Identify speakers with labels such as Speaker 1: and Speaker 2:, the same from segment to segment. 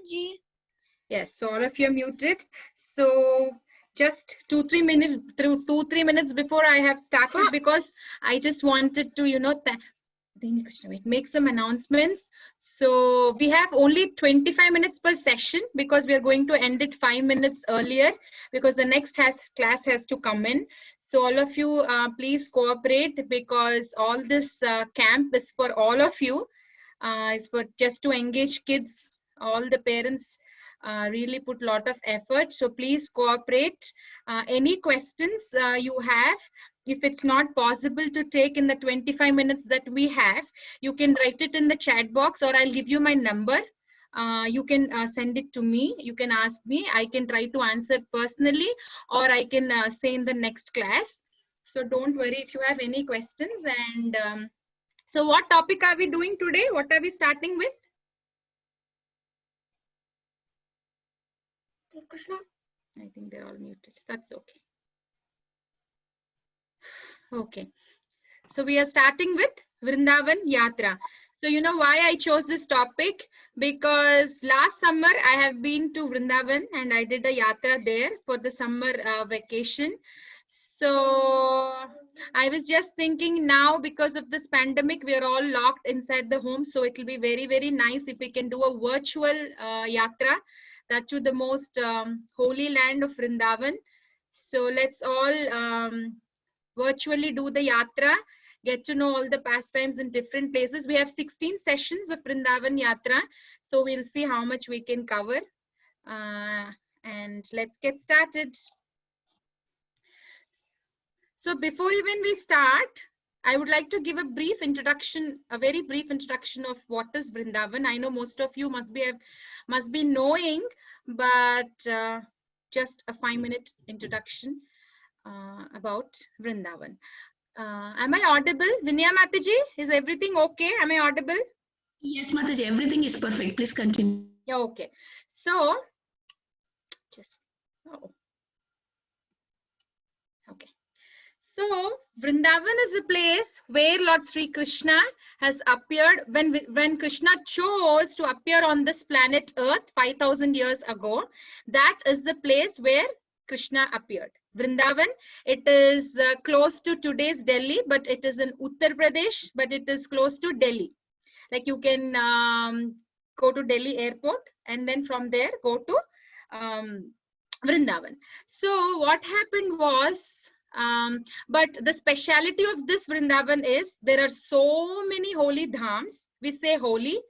Speaker 1: Mataji.
Speaker 2: Yes, so all of you are muted. So just 2-3 minutes before I have started, because I just wanted to, make some announcements. So we have only 25 minutes per session, because we are going to end it 5 minutes earlier, because the next class has to come in. So all of you, please cooperate, because all this camp is for all of you. Is for just to engage kids. All the parents really put a lot of effort. So please cooperate. Any questions you have, if it's not possible to take in the 25 minutes that we have, you can write it in the chat box, or I'll give you my number. You can send it to me. You can ask me. I can try to answer personally, or I can say in the next class. So don't worry if you have any questions. And so what topic are we doing today? What are we starting with? I think they're all muted. That's okay. Okay. So we are starting with Vrindavan Yatra. So you know why I chose this topic? Because last summer I have been to Vrindavan and I did a yatra there for the summer vacation. So I was just thinking, now because of this pandemic, we are all locked inside the home. So it will be very, very nice if we can do a virtual yatra, that to the most holy land of Vrindavan. So let's all virtually do the yatra, get to know all the pastimes in different places. We have 16 sessions of Vrindavan Yatra. So we'll see how much we can cover. And let's get started. So before even we start, I would like to give a brief introduction, a very brief introduction of what is Vrindavan. I know most of you must be knowing, but just a 5-minute introduction about Vrindavan. Am I audible? Vinaya Mataji, is everything okay? Am I audible?
Speaker 3: Yes, Mataji, everything is perfect. Please continue.
Speaker 2: Yeah, okay. So, okay. So, Vrindavan is a place where Lord Sri Krishna has appeared when Krishna chose to appear on this planet Earth 5,000 years ago. That is the place where Krishna appeared. Vrindavan, it is close to today's Delhi, but it is in Uttar Pradesh, but it is close to Delhi. Like you can go to Delhi airport and then from there go to Vrindavan. So what happened was, but the speciality of this Vrindavan is there are so many holy dhams. We say holy,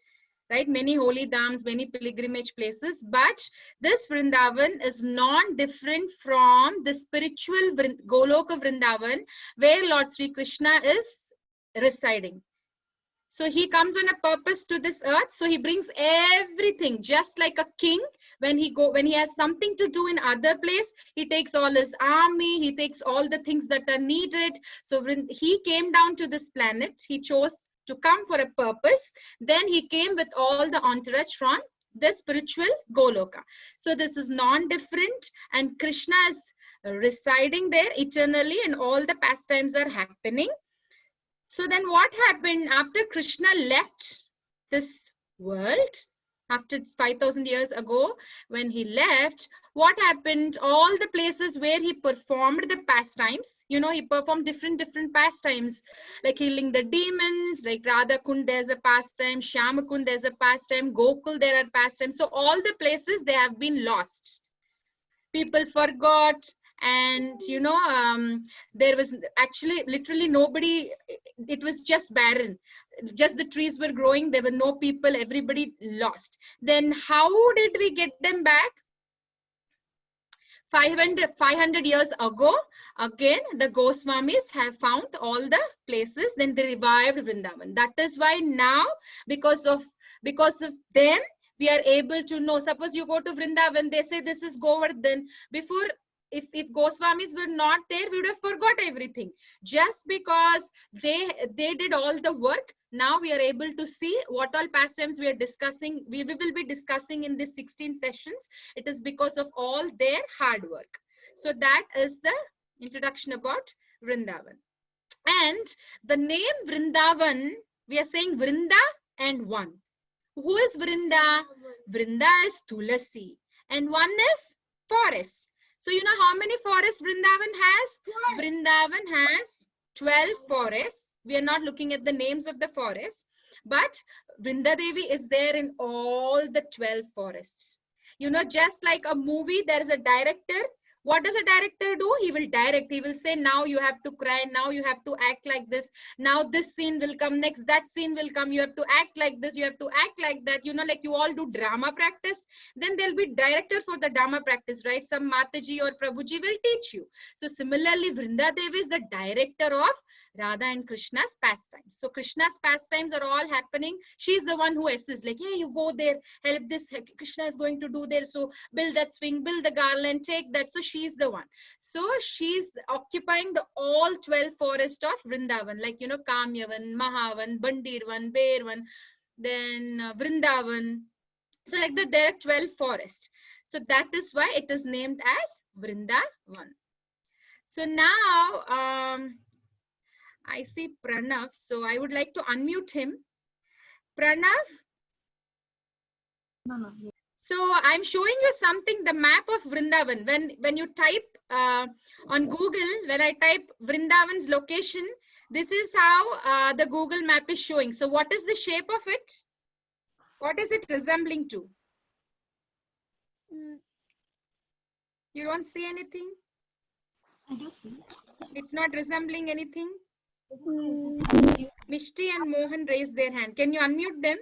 Speaker 2: right? Many holy dhams, many pilgrimage places, but this Vrindavan is non-different from the spiritual Goloka Vrindavan where Lord Sri Krishna is residing. So he comes on a purpose to this earth. So he brings everything, just like a king. When he has something to do in other place, he takes all his army, he takes all the things that are needed. So when he came down to this planet, he chose to come for a purpose. Then he came with all the entourage from the spiritual Goloka. So this is non-different, and Krishna is residing there eternally, and all the pastimes are happening. So then what happened after Krishna left this world, after 5,000 years ago, when he left, what happened? All the places where he performed the pastimes, you know, he performed different pastimes, like healing the demons, like Radha Kund there's a pastime, Shyama Kund there's a pastime, Gokul there are pastimes. So all the places, they have been lost. People forgot. And you know, there was actually literally nobody, it was just barren, just the trees were growing, there were no people, everybody lost. Then how did we get them back? 500 years ago, again the Goswamis have found all the places, then they revived Vrindavan. That is why now, because of them, we are able to know. Suppose you go to Vrindavan, they say this is Govardhan. Before, if Goswamis were not there, we would have forgot everything. Just because they did all the work, now we are able to see what all pastimes we are discussing. We will be discussing in these 16 sessions. It is because of all their hard work. So that is the introduction about Vrindavan. And the name Vrindavan, we are saying Vrinda and one. Who is Vrinda? Vrinda is Tulasi. And one is forest. So you know how many forests Vrindavan has? Vrindavan has 12 forests. We are not looking at the names of the forests, but Vrinda Devi is there in all the 12 forests. You know, just like a movie, there is a director. What does a director do? He will direct. He will say, now you have to cry. Now you have to act like this. Now this scene will come next. That scene will come. You have to act like this. You have to act like that. You know, like you all do drama practice. Then there'll be director for the drama practice, right? Some Mataji or Prabhuji will teach you. So similarly, Vrinda Devi is the director of Radha and Krishna's pastimes. So Krishna's pastimes are all happening. She's the one who assists, like, hey, you go there, help this. Krishna is going to do there. So build that swing, build the garland, take that. So she's the one. So she's occupying the all 12 forests of Vrindavan, like, you know, Kamyavan, Mahavan, Bandirvan, Bervan, then Vrindavan. So like that, there are 12 forests. So that is why it is named as Vrindavan. So now, I see Pranav, so I would like to unmute him. Pranav?
Speaker 1: No.
Speaker 2: So I'm showing you something, the map of Vrindavan. When you type on Google, when I type Vrindavan's location, this is how the Google map is showing. So what is the shape of it? What is it resembling to? You don't see anything?
Speaker 1: I do see it.
Speaker 2: It's not resembling anything? Mishti and Mohan raised their hand. Can you unmute them?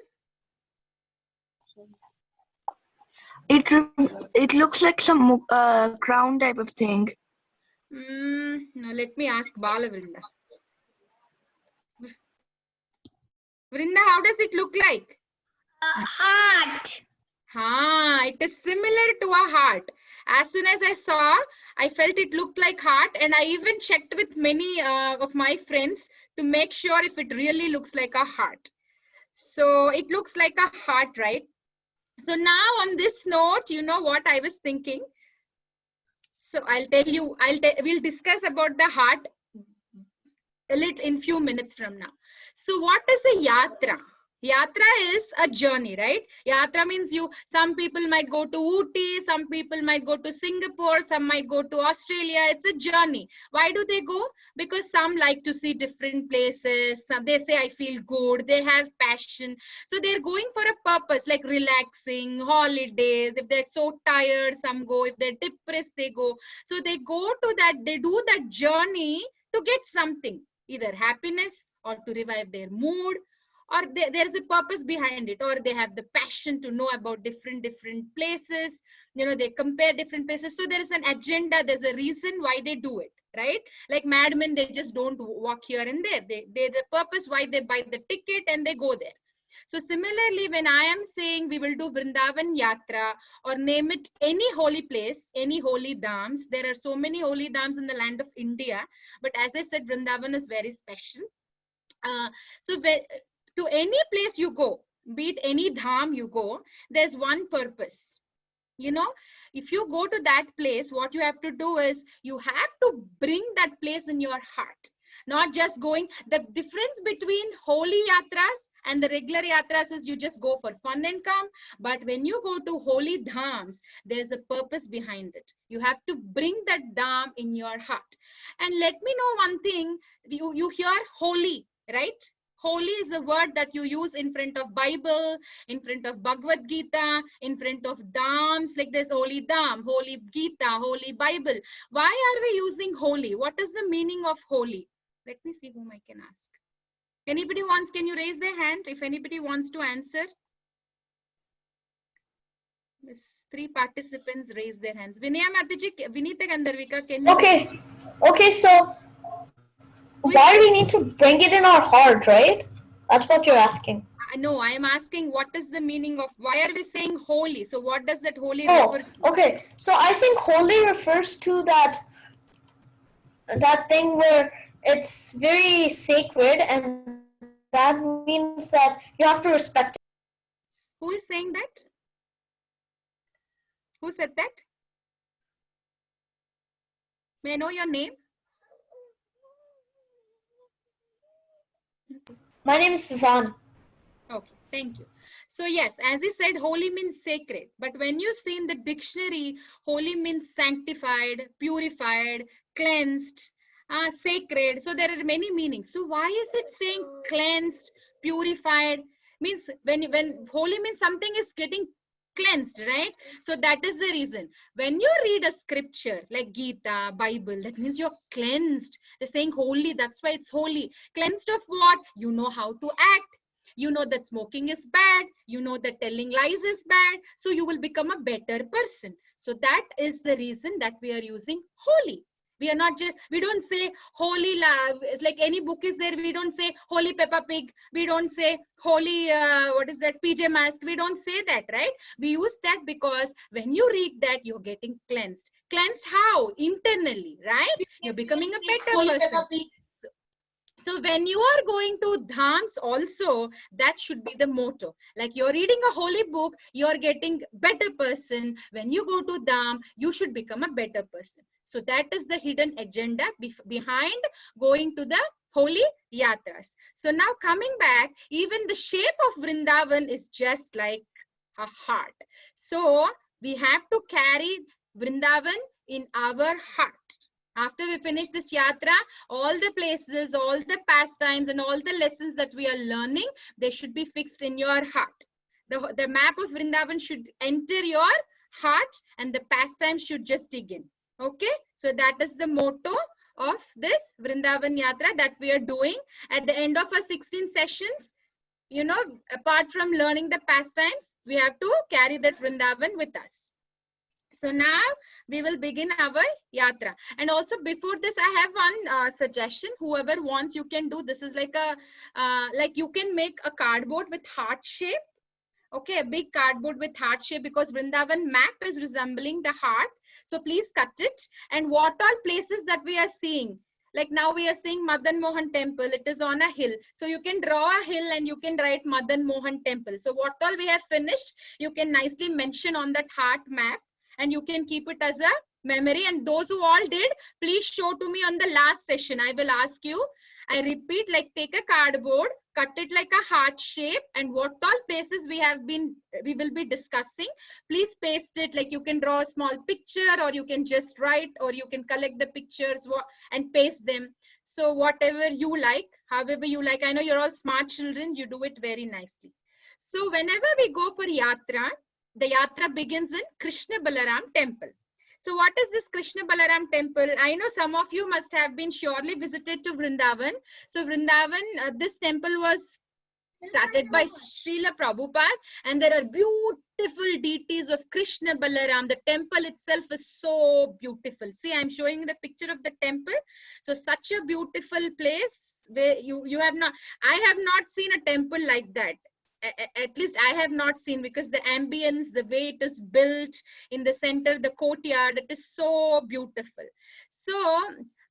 Speaker 4: It looks like some crown type of thing.
Speaker 2: No, let me ask Bala Vrinda. Vrinda, how does it look like?
Speaker 4: A heart.
Speaker 2: It is similar to a heart. As soon as I saw, I felt it looked like heart, and I even checked with many of my friends to make sure if it really looks like a heart. So it looks like a heart, right? So now on this note, you know what I was thinking? So I'll tell you, we'll discuss about the heart a little in few minutes from now. So what is a yatra? Yatra is a journey, right? Yatra means some people might go to Ooty, some people might go to Singapore, some might go to Australia. It's a journey. Why do they go? Because some like to see different places. Some, they say, I feel good. They have passion. So they're going for a purpose, like relaxing, holidays. If they're so tired, some go. If they're depressed, they go. So they go to that, they do that journey to get something, either happiness or to revive their mood, or there's a purpose behind it, or they have the passion to know about different places. You know, they compare different places. So there is an agenda, there's a reason why they do it, right? Like madmen, they just don't walk here and there. They the purpose why they buy the ticket and they go there. So similarly, when I am saying we will do Vrindavan Yatra, or name it any holy place, any holy dhams, there are so many holy dhams in the land of India, but as I said, Vrindavan is very special. So to any place you go, be it any dham you go, there's one purpose. You know, if you go to that place, what you have to do is you have to bring that place in your heart, not just going. The difference between holy yatras and the regular yatras is you just go for fun and come. But when you go to holy dhams, there's a purpose behind it. You have to bring that dham in your heart. And let me know one thing, you hear holy, right? Holy is a word that you use in front of Bible, in front of Bhagavad Gita, in front of dhams, like there's holy dham, holy Gita, holy Bible. Why are we using holy? What is the meaning of holy? Let me see whom I can ask. Anybody wants, can you raise their hand if anybody wants to answer? Yes, 3 participants raise their hands. Vinaya Mataji, Vinita Gandharvika, can you?
Speaker 5: Okay, so why do we need to bring it in our heart, right? That's what you're asking.
Speaker 2: No, I am asking what is the meaning of, why are we saying holy? So what does that holy refer to?
Speaker 5: Okay. So I think holy refers to that thing where it's very sacred, and that means that you have to respect it.
Speaker 2: Who is saying that? Who said that? May I know your name?
Speaker 5: My name is Vrindavan.
Speaker 2: Okay, thank you. So yes, as he said, holy means sacred. But when you see in the dictionary, holy means sanctified, purified, cleansed, sacred. So there are many meanings. So why is it saying cleansed, purified? Means when holy means something is getting cleansed, right? So that is the reason. When you read a scripture like Gita, Bible, that means you're cleansed. They're saying holy, that's why it's holy. Cleansed of what? You know how to act. You know that smoking is bad. You know that telling lies is bad. So you will become a better person. So that is the reason that we are using holy. We are not just, we don't say holy love. It's like any book is there. We don't say holy Peppa Pig. We don't say holy, what is that, PJ Mask. We don't say that, right? We use that because when you read that, you're getting cleansed. Cleansed how? Internally, right? You're becoming a better person. So when you are going to dhams also, that should be the motto. Like you're reading a holy book, you're getting better person. When you go to dham, you should become a better person. So that is the hidden agenda behind going to the holy yatras. So now coming back, even the shape of Vrindavan is just like a heart. So we have to carry Vrindavan in our heart. After we finish this yatra, all the places, all the pastimes and all the lessons that we are learning, they should be fixed in your heart. The map of Vrindavan should enter your heart and the pastime should just dig in. Okay, so that is the motto of this Vrindavan Yatra that we are doing. At the end of our 16 sessions, you know, apart from learning the pastimes, we have to carry that Vrindavan with us. So now we will begin our yatra. And also before this, I have one suggestion. Whoever wants, you can do. This is like a, like you can make a cardboard with heart shape. Okay, a big cardboard with heart shape because Vrindavan map is resembling the heart. So please cut it. And what all places that we are seeing? Like now we are seeing Madan Mohan temple. It is on a hill. So you can draw a hill and you can write Madan Mohan temple. So what all we have finished, you can nicely mention on that heart map. And you can keep it as a memory. And those who all did, please show to me on the last session. I will ask you. I repeat, like take a cardboard, cut it like a heart shape, and what all places we will be discussing. Please paste it. Like you can draw a small picture, or you can just write, or you can collect the pictures and paste them. So whatever you like, however you like. I know you're all smart children. You do it very nicely. So whenever we go for yatra, the yatra begins in Krishna Balaram temple. So what is this Krishna Balaram temple? I know some of you must have been surely visited to Vrindavan. So Vrindavan, this temple was started by Srila Prabhupada, and there are beautiful deities of Krishna Balaram. The temple itself is so beautiful. See, I'm showing the picture of the temple. So such a beautiful place where you have not, I have not seen a temple like that. At least I have not seen, because the ambience, the way it is built in the center, the courtyard, it is so beautiful. So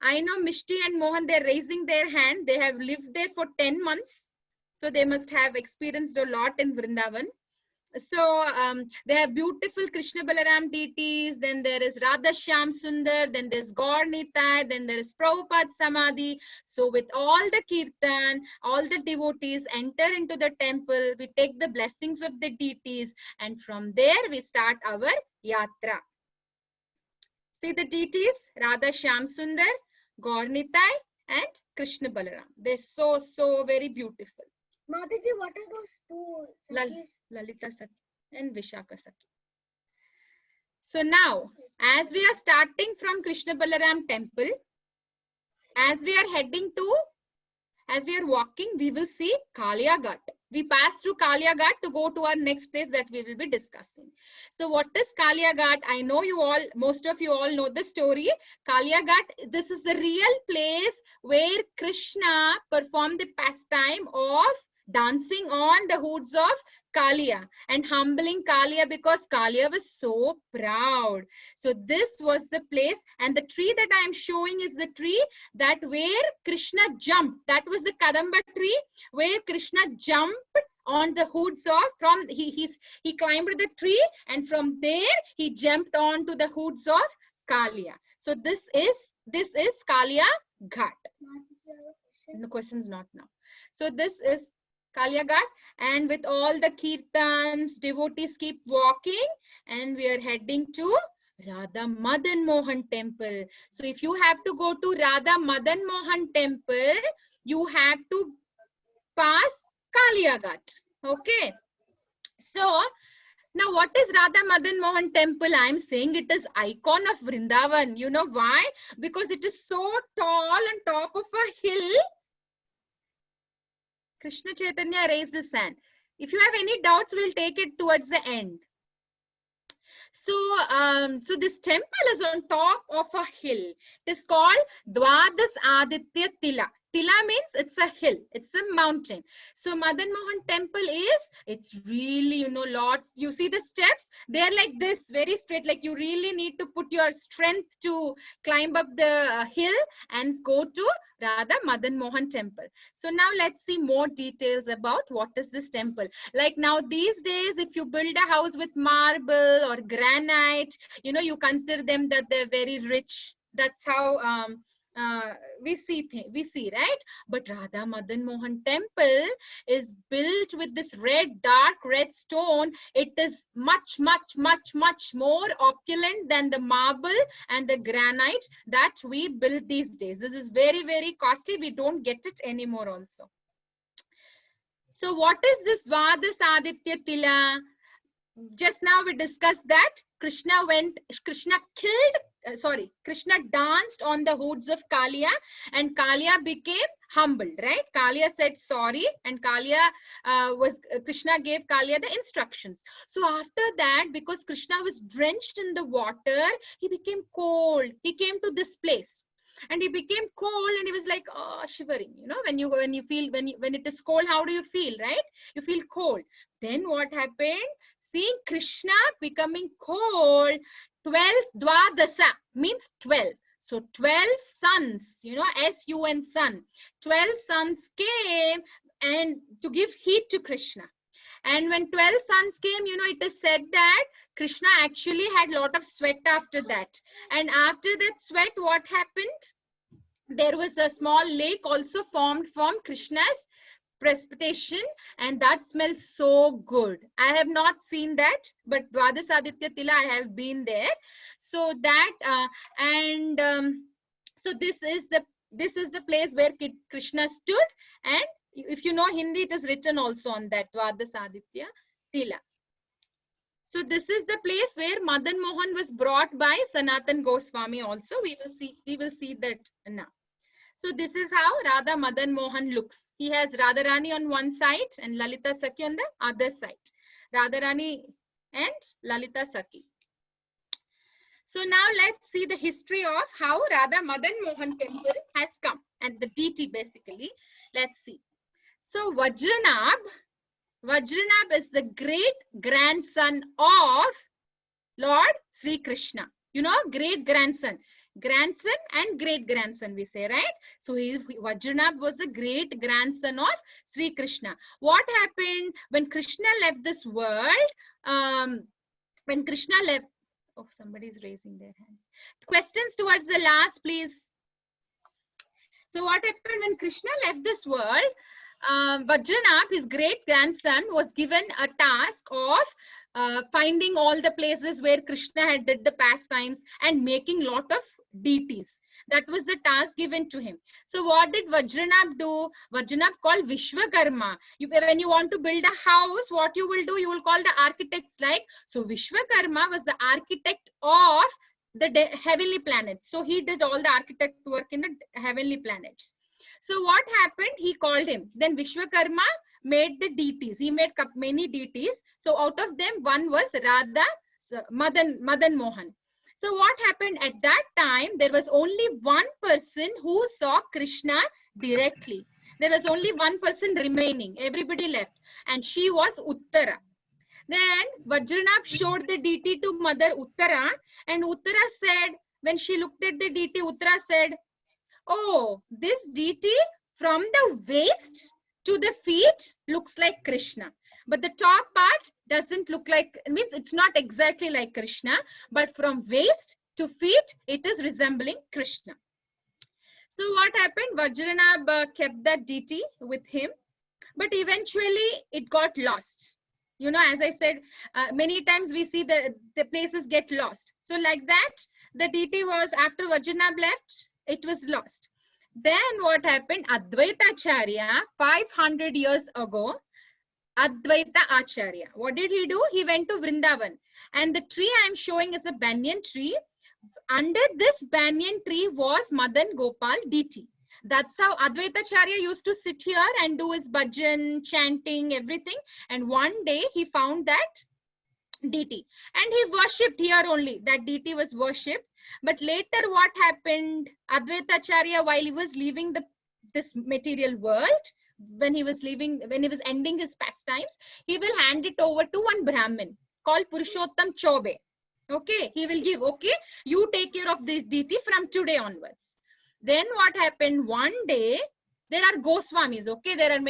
Speaker 2: I know Mishti and Mohan, they're raising their hand. They have lived there for 10 months. So they must have experienced a lot in Vrindavan. So they have beautiful Krishna Balaram deities. Then there is Radha Shyam Sundar. Then there's Gaur Nitai. Then there is Prabhupada Samadhi. So with all the kirtan, all the devotees enter into the temple. We take the blessings of the deities. And from there we start our yatra. See the deities, Radha Shyam Sundar, Gaur Nitai and Krishna Balaram. They're so very beautiful.
Speaker 1: Mataji, what are those two Sakhis?
Speaker 2: Lalita Sakhi and Vishaka Sakhi. So now, as we are starting from Krishna Balaram temple, as we are heading to, as we are walking, we will see Kalia Ghat. We pass through Kalia Ghat to go to our next place that we will be discussing. So what is Kalia Ghat? I know you all, most of you all know the story. Kalia Ghat, this is the real place where Krishna performed the pastime of dancing on the hoods of Kalia and humbling Kalia, because Kalia was so proud. So this was the place, and the tree that I am showing is the tree that where Krishna jumped. That was the Kadamba tree where Krishna jumped on the hoods of, from he climbed the tree, and from there he jumped on to the hoods of Kalia. So this is Kalia Ghat. No questions, not now. So this is Kalia Ghat, and with all the kirtans, devotees keep walking, and we are heading to Radha Madan Mohan temple. So if you have to go to Radha Madan Mohan temple, you have to pass Kalia Ghat. Okay. So now what is Radha Madan Mohan temple? I am saying it is icon of Vrindavan. You know why? Because it is so tall on top of a hill. Krishna Chaitanya raised his hand. If you have any doubts, we'll take it towards the end. So, so this temple is on top of a hill. It is called Dwadas Aditya Tila. Tila means it's a hill, it's a mountain. So Madan Mohan temple is, it's really, you know, lots. You see the steps? They're like this, very straight. Like you really need to put your strength to climb up the hill and go to Radha Madan Mohan temple. So now let's see more details about what is this temple. Like now these days, if you build a house with marble or granite, you know, you consider them that they're very rich. That's how we see, right? But Radha Madan Mohan temple is built with this red, dark red stone. It is much more opulent than the marble and the granite that we build these days. This is very costly. We don't get it anymore also. So what is this Dvadas Aditya Tila? Just now we discussed that Krishna danced on the hoods of Kalia, and Kalia became humbled, right? Kalia said sorry, and Krishna gave Kalia the instructions. So after that, because Krishna was drenched in the water, he became cold. He came to this place. And he became cold, and he was like, oh, shivering. You know, when it is cold, how do you feel, right? You feel cold. Then what happened? Seeing Krishna becoming cold, 12 Dwadasa means 12. So 12 sons, you know, S-U-N son. 12 sons came and to give heat to Krishna. And when 12 sons came, you know, it is said that Krishna actually had a lot of sweat after that. And after that sweat, what happened? There was a small lake also formed from Krishna's precipitation, and that smells so good. I have not seen that, but Dwadas Aditya Tila, I have been there. So that so this is the place where Krishna stood, and if you know Hindi, it is written also on that Dwadas Aditya Tila. So this is the place where Madan Mohan was brought by Sanatan Goswami also. We will see that now. So this is how Radha Madan Mohan looks. He has Radharani on one side and Lalita Sakhi on the other side. Radharani and Lalita Sakhi. So now let's see the history of how Radha Madan Mohan temple has come, and the deity basically. Let's see. So Vajranab is the great grandson of Lord Sri Krishna. You know, great grandson. Grandson and great grandson, we say, right? So Vajranab was the great grandson of Sri Krishna. What happened when Krishna left this world? When Krishna left, oh, somebody is raising their hands. Questions towards the last, please. So what happened when Krishna left this world? Vajranab, his great grandson, was given a task of finding all the places where Krishna had did the pastimes and making lot of deities. That was the task given to him. So what did Vajranab do? Vajranab called Vishwakarma. When you want to build a house, what you will do? You will call the architects like. So Vishwakarma was the architect of the heavenly planets. So he did all the architect work in the heavenly planets. So what happened? He called him. Then Vishwakarma made the deities. He made many deities. So out of them, one was Radha Madan Mohan. So what happened at that time? There was only one person who saw Krishna directly. There was only one person remaining. Everybody left. And she was Uttara. Then Vajranab showed the deity to Mother Uttara. And Uttara said, when she looked at the deity, Uttara said, oh, this deity from the waist to the feet looks like Krishna. But the top part doesn't look like, it means it's not exactly like Krishna, but from waist to feet, it is resembling Krishna. So what happened? Vajranab kept that deity with him. but eventually it got lost. You know, as I said, many times we see the places get lost. So like that, the deity was, after Vajranab left, it was lost. Then what happened? Advaita Acharya, 500 years ago, Advaita Acharya, what did he do? He went to Vrindavan. And the tree I am showing is a banyan tree. Under this banyan tree was Madan Gopal deity. That's how Advaita Acharya used to sit here and do his bhajan, chanting, everything. And one day he found that deity and he worshipped here only. That deity was worshipped. But later what happened? Advaita Acharya, while he was leaving this material world, when he was ending his pastimes, he will hand it over to one Brahmin called Purushottam Chobe. Okay, he will give, okay, you take care of this deity from today onwards. Then what happened? One day, there are Goswamis, okay, there are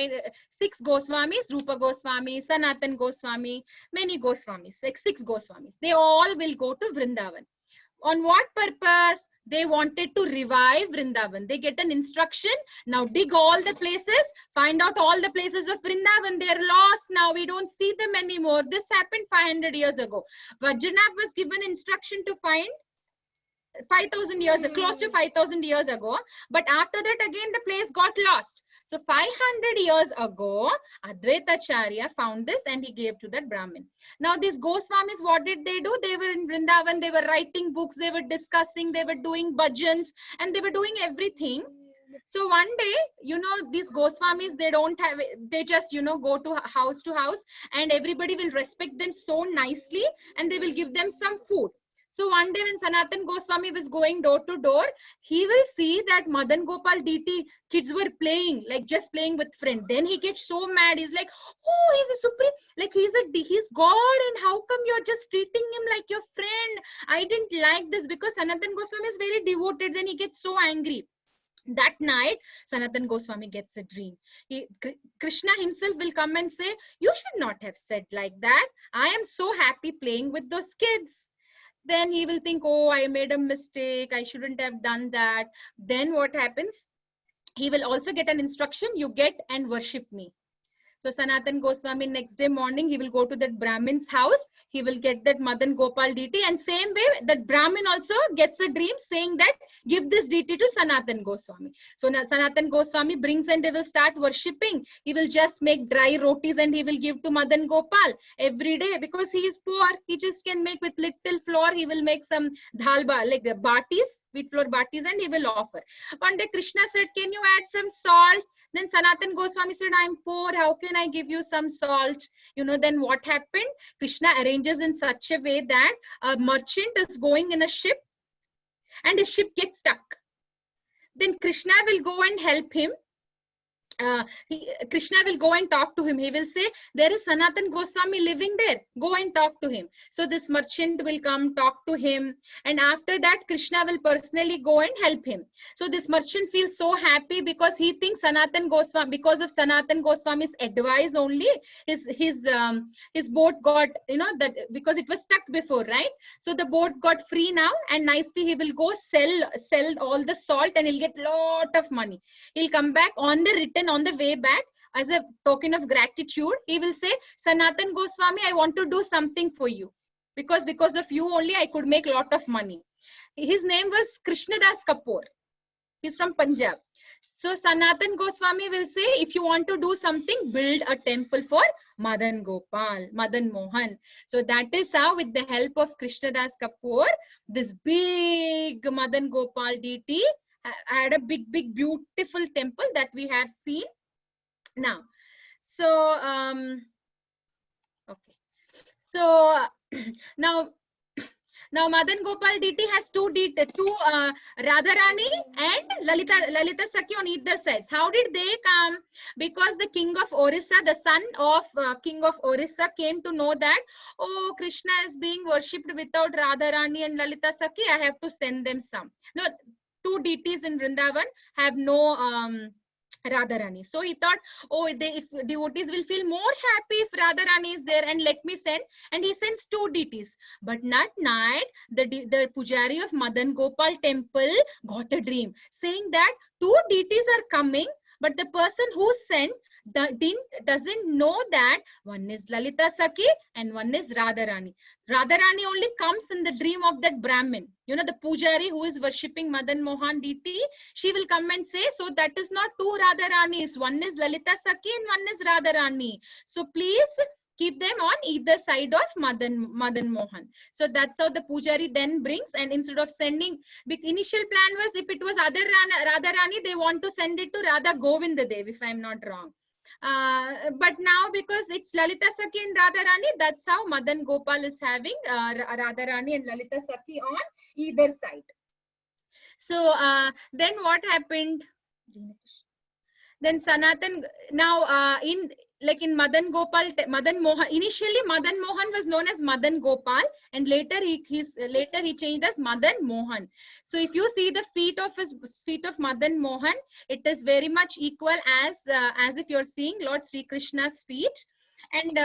Speaker 2: 6 Goswamis, Rupa Goswami, Sanatan Goswami, many Goswamis, like 6 Goswamis. They all will go to Vrindavan. On what purpose? They wanted to revive Vrindavan. They get an instruction. Now dig all the places, find out all the places of Vrindavan. They are lost now. We don't see them anymore. This happened 500 years ago. Vajranab was given instruction to find 5,000 years, close to 5,000 years ago. But after that, again, the place got lost. So 500 years ago, Advaita Acharya found this and he gave to that Brahmin. Now these Goswamis, what did they do? They were in Vrindavan, they were writing books, they were discussing, they were doing bhajans, and they were doing everything. So one day, you know, these Goswamis, they don't have, they just, you know, go to house and everybody will respect them so nicely and they will give them some food. So one day when Sanatan Goswami was going door to door, he will see that Madan Gopal deity kids were playing, like just playing with friends. Then he gets so mad. He's like, oh, he's a supreme, like he's God, and how come you're just treating him like your friend? I didn't like this, because Sanatan Goswami is very devoted. Then he gets so angry. That night, Sanatan Goswami gets a dream. Krishna himself will come and say, you should not have said like that. I am so happy playing with those kids. Then he will think, oh, I made a mistake. I shouldn't have done that. Then what happens? He will also get an instruction, you get and worship me. So Sanatan Goswami, next day morning, he will go to that Brahmin's house. He will get that Madan Gopal deity, and same way that Brahmin also gets a dream saying that give this deity to Sanatan Goswami. So Sanatan Goswami brings and they will start worshipping. He will just make dry rotis and he will give to Madan Gopal every day, because he is poor. He just can make with little flour. He will make some dhalba, like the batis, wheat flour batis, and he will offer. One day Krishna said, can you add some salt? Then Sanatan Goswami said, I'm poor. How can I give you some salt? You know, then what happened? Krishna arranges in such a way that a merchant is going in a ship and the ship gets stuck. Then Krishna will go and help him. Krishna will go and talk to him. He will say, there is Sanatan Goswami living there. Go and talk to him. So this merchant will come, talk to him. And after that, Krishna will personally go and help him. So this merchant feels so happy because he thinks Sanatan Goswami, because of Sanatan Goswami's advice only, his boat got, you know, that because it was stuck before, right? So the boat got free now, and nicely he will go sell all the salt and he'll get lot of money. He'll come back on the return, on the way back, as a token of gratitude, he will say, Sanatan Goswami, I want to do something for you, because of you only I could make a lot of money. His name was Krishnadas Kapoor. He's from Punjab. So Sanatan Goswami will say, if you want to do something, build a temple for Madan Gopal, Madan Mohan. So that is how, with the help of Krishnadas Kapoor, this big Madan Gopal deity had a big beautiful temple that we have seen now. So okay, so now Madan Gopal deity has two Radharani and Lalita Sakhi on either sides. How did they come? Because the king of Orissa, the son of king of Orissa, came to know that, oh, Krishna is being worshipped without Radharani and Lalita Sakhi. I have to send them some. No, 2 deities in Vrindavan have no Radharani. So he thought, oh, if devotees will feel more happy if Radharani is there, and let me send. And he sends 2 deities. But that night, the pujari of Madan Gopal temple got a dream saying that 2 deities are coming, but the person who sent doesn't know that one is Lalita Sakhi and one is Radharani. Radharani only comes in the dream of that Brahmin. You know, the Pujari who is worshipping Madan Mohan deity, she will come and say, so that is not two Radharanis. One is Lalita Sakhi and one is Radharani. So please keep them on either side of Madan Mohan. So that's how the Pujari then brings, and instead of sending, the initial plan was if it was other Radharani, they want to send it to Radha Govinda Dev, if I'm not wrong. But now because it's Lalita Sakhi and Radharani, that's how Madan Gopal is having Radharani and Lalita Sakhi on either side. So then what happened? Then Sanatan, now in Madan Mohan, initially Madan Mohan was known as Madan Gopal, and later he changed as Madan Mohan. So if you see the feet of Madan Mohan, it is very much equal as if you're seeing Lord Sri Krishna's feet. And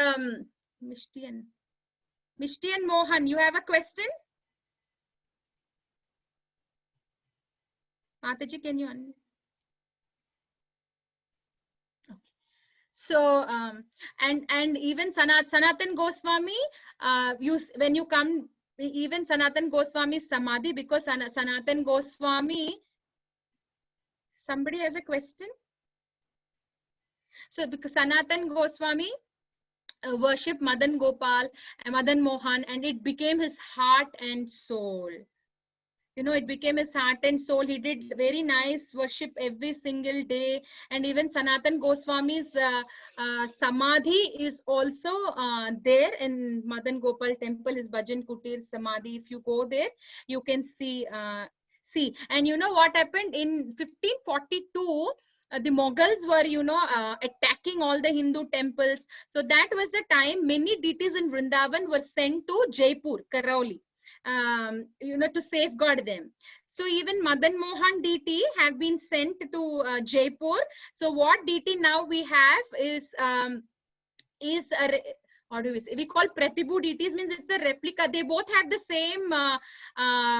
Speaker 2: Mishti and Mohan, you have a question? Mataji, can you unmute? So and even Sanatan Goswami, when you come, even Sanatan Goswami Samadhi, because Sanatan Goswami, somebody has a question? So because Sanatan Goswami worshipped Madan Gopal and Madan Mohan, and it became his heart and soul. You know, it became his heart and soul. He did very nice worship every single day. And even Sanatan Goswami's Samadhi is also there in Madan Gopal temple, his Bhajan Kutir Samadhi. If you go there, you can see. And you know what happened in 1542? The Mughals were, you know, attacking all the Hindu temples. So that was the time many deities in Vrindavan were sent to Jaipur, Karauli. You know, to safeguard them. So even Madan Mohan deity have been sent to Jaipur. So what deity now we have is what do we say? We call Pratibhu deities, means it's a replica. They both have the same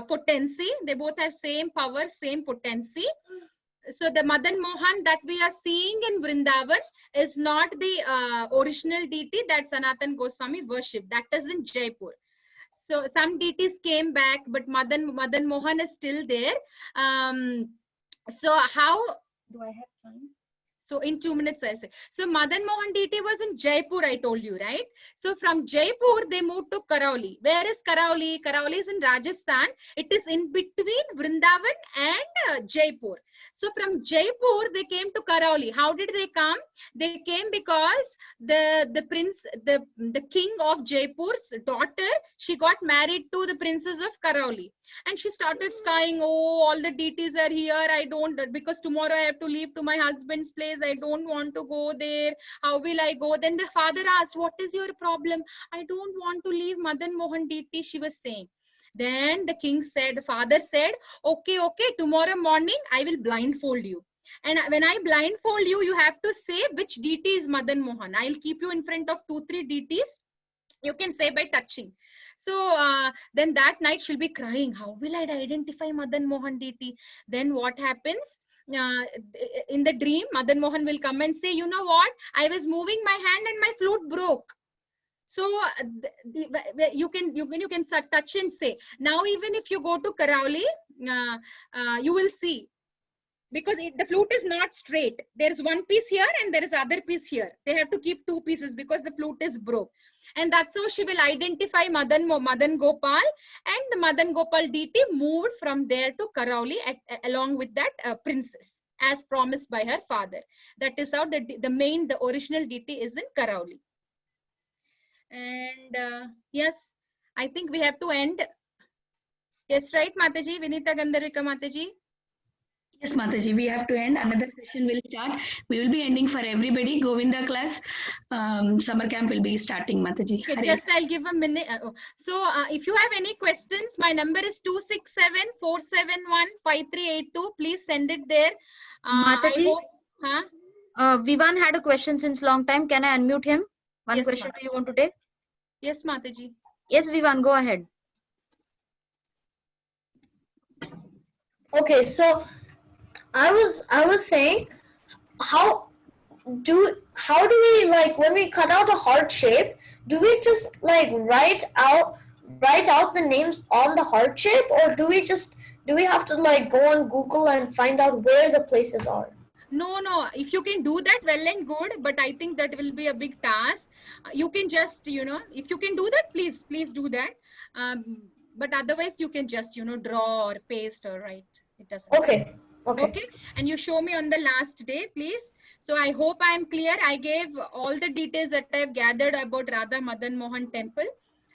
Speaker 2: potency. They both have same power, same potency. So the Madan Mohan that we are seeing in Vrindavan is not the original deity that Sanatan Goswami worshipped. That is in Jaipur. So some deities came back, but Madan Mohan is still there. So how do I have time? So in 2 minutes I'll say. So Madan Mohan deity was in Jaipur, I told you, right? So from Jaipur they moved to Karauli. Where is Karauli? Karauli is in Rajasthan. It is in between Vrindavan and Jaipur. So from Jaipur they came to Karauli. How did they come? They came because the king of Jaipur's daughter, she got married to the princess of Karauli, and she started crying, oh, all the deities are here, I don't, because tomorrow I have to leave to my husband's place, I don't want to go there, how will I go? Then the father asked, what is your problem? I don't want to leave Madan Mohan deity, she was saying. Then the father said, okay, tomorrow morning I will blindfold you. And when I blindfold you, you have to say which deity is Madan Mohan. I'll keep you in front of 2-3 deities. You can say by touching. So then that night she'll be crying. How will I identify Madan Mohan deity? Then what happens? In the dream, Madan Mohan will come and say, you know what? I was moving my hand and my flute broke. So you can touch and say. Now even if you go to Karauli, you will see. Because the flute is not straight. There is one piece here and there is other piece here. They have to keep 2 pieces because the flute is broke. And that's how she will identify Madan Gopal, and the Madan Gopal deity moved from there to Karauli along with that princess, as promised by her father. That is how the original deity is in Karauli. And yes, I think we have to end. Yes, right, Mataji? Vinita Gandharvika Mataji?
Speaker 3: Yes, Mataji, we have to end. Another session will start. We will be ending for everybody. Govinda class, summer camp will be starting, Mataji.
Speaker 2: Okay, just I'll give a minute. So if you have any questions, my number is 267-471-5382. Please send it there.
Speaker 1: Mataji,
Speaker 2: I hope,
Speaker 1: Vivan had a question since long time. Can I unmute him? One
Speaker 2: Yes,
Speaker 1: question
Speaker 2: Mataji.
Speaker 1: do you want to take?
Speaker 2: Yes, Mataji.
Speaker 1: Yes, Vivan, go ahead.
Speaker 5: Okay, so I was saying, how how do we, like, when we cut out a heart shape, do we just like write out the names on the heart shape, or do we have to like go on Google and find out where the places are?
Speaker 2: No, if you can do that, well and good, but I think that will be a big task. You can just, if you can do that, please do that. But otherwise you can just, draw or paste or write. It doesn't matter. Okay. And you show me on the last day, please. So I hope I am clear. I gave all the details that I have gathered about Radha Madan Mohan temple.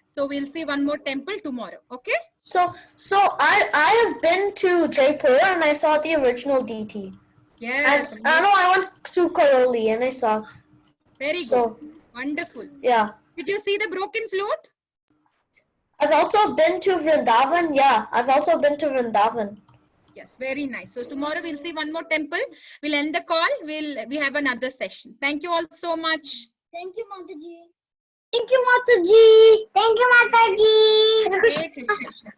Speaker 2: So we'll see one more temple tomorrow. Okay.
Speaker 5: So I have been to Jaipur and I saw the original DT.
Speaker 2: Yes.
Speaker 5: And I went to Karoli and I saw.
Speaker 2: Very good. Wonderful.
Speaker 5: Yeah.
Speaker 2: Did you see the broken float?
Speaker 5: I've also been to Vrindavan. Yeah, I've also been to Vrindavan.
Speaker 2: Yes, very nice. So tomorrow we'll see one more temple. We'll end the call. We have another session. Thank you all so much.
Speaker 6: Thank you, Mataji. Thank you, Mataji. Thank you, Mataji.
Speaker 2: Hare Krishna.